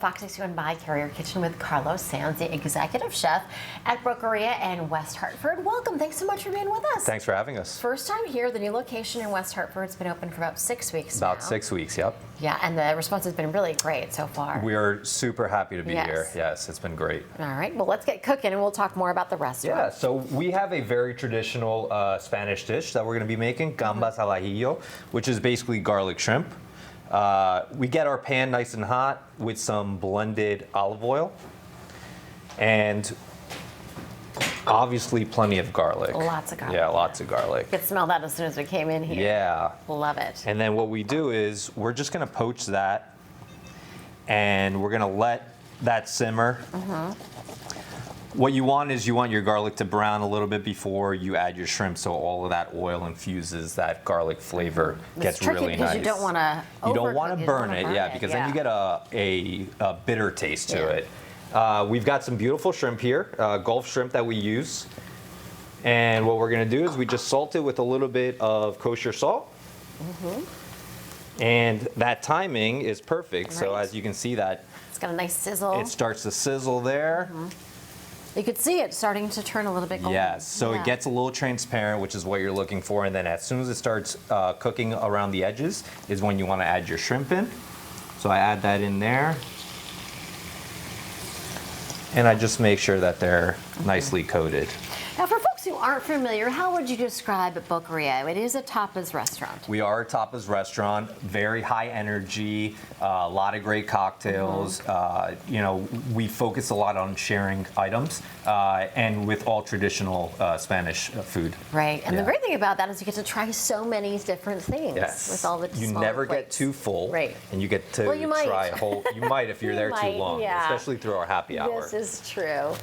Fox 61 by Carrier Kitchen with Carlos Sanz, the executive chef at Boqueria in West Hartford. Welcome. Thanks so much for being with us. Thanks for having us. First time here. The new location in West Hartford. It's been open for about 6 weeks now. About 6 weeks, yep. Yeah, and the response has been really great so far. We are super happy to be here. Yes, it's been great. All right, well, let's get cooking and we'll talk more about the restaurant. Yeah, so we have a very traditional Spanish dish that we're going to be making, Gambas al Ajillo, which is basically garlic shrimp. We get our pan nice and hot with some blended olive oil and obviously plenty of garlic. Lots of garlic. Yeah, lots of garlic. I could smell that as soon as we came in here. Yeah. Love it. And then what we do is we're just going to poach that and we're going to let that simmer. What you want is you want your garlic to brown a little bit before you add your shrimp, so all of that oil infuses that garlic flavor. Gets really nice. You don't want to burn it, because then you get a bitter taste to it. We've got some beautiful shrimp here, Gulf shrimp that we use. And what we're going to do is we just salt it with a little bit of kosher salt. And that timing is perfect. Right. So as you can see that it's got a nice sizzle. It starts to sizzle there. You could see it starting to turn a little bit golden. Yes, so it gets a little transparent, which is what you're looking for. And then as soon as it starts cooking around the edges is when you want to add your shrimp in. So I add that in there. And I just make sure that they're nicely coated. Now, for folks who aren't familiar, how would you describe Boqueria? It is a tapas restaurant. We are a tapas restaurant, very high energy, a lot of great cocktails. We focus a lot on sharing items and with all traditional Spanish food. Right, and the great thing about that is you get to try so many different things with all the You never plates. get too full, right? And you get to try a whole. You might if you're there too long, especially through our happy hour. This is true.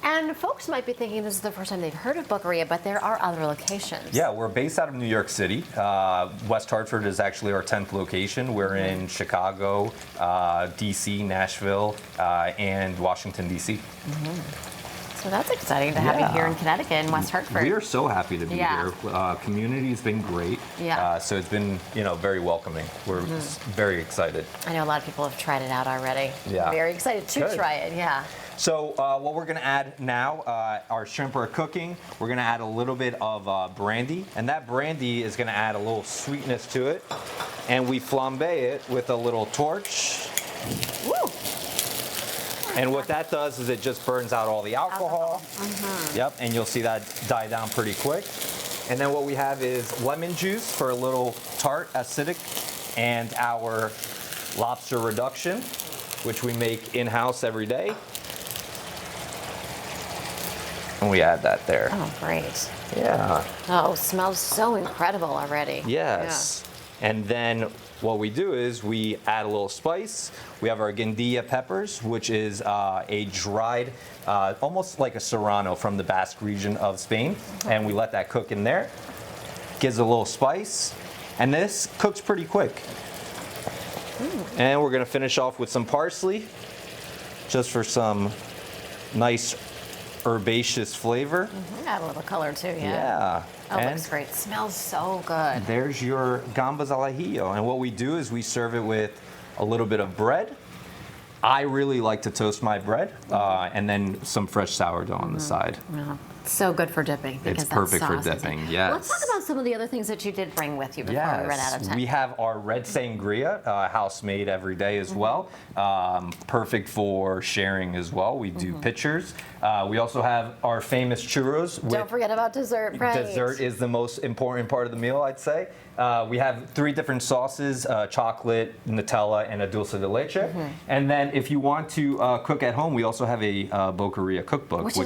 And folks might be thinking this is the first time they've heard of Boqueria, but there are other locations. Yeah, we're based out of New York City. West Hartford is actually our 10th location. We're in Chicago, DC, Nashville, and Washington, DC. So that's exciting to have you here in Connecticut, in West Hartford. We are so happy to be here. Community's been great. So it's been, very welcoming. We're very excited. I know a lot of people have tried it out already. Yeah. Very excited to try it, So what we're going to add now, our shrimp are cooking. We're going to add a little bit of brandy, and that brandy is going to add a little sweetness to it. And we flambe it with a little torch. Woo! And what that does is it just burns out all the alcohol. Yep, and you'll see that die down pretty quick. And then what we have is lemon juice for a little tart, acidic, and our lobster reduction, which we make in-house every day. And we add that there. Oh, great. Yeah. Oh, smells so incredible already. Yes. And then what we do is we add a little spice. We have our guindilla peppers, which is a dried, almost like a serrano from the Basque region of Spain. And we let that cook in there. Gives a little spice. And this cooks pretty quick. And we're going to finish off with some parsley, just for some nice herbaceous flavor. Add a little color too, Yeah. Oh, it looks great. Smells so good. There's your gambas al ajillo. And what we do is we serve it with a little bit of bread. I really like to toast my bread and then some fresh sourdough on the side. So good for dipping. It's perfect for dipping, yes. Let's talk about some of the other things that you did bring with you before we run out of time. We have our red sangria, house made every day as well. Perfect for sharing as well. We do pitchers. We also have our famous churros. Don't forget about dessert, right? Dessert is the most important part of the meal, I'd say. We have 3 different sauces, chocolate, Nutella, and a dulce de leche. And then if you want to cook at home, we also have a Boqueria cookbook. Which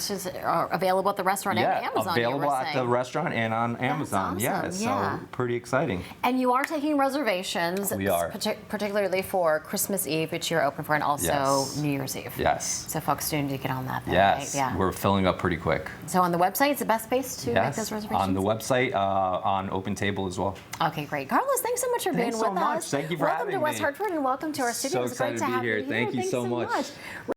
is available at the restaurant and Amazon. Available at the restaurant and on Amazon. That's awesome. So pretty exciting. And you are taking reservations. We are. Particularly for Christmas Eve, which you're open for, and also New Year's Eve. Yes. So folks do need to get on that. Yes. Right? Yeah. We're filling up pretty quick. So on the website, it's the best place to make those reservations? On the website, on Open Table as well. Okay, great. Carlos, thanks so much for being with us. Thank you for having me. Welcome to West Hartford and welcome to our studio. So excited to be here. Thank you so much.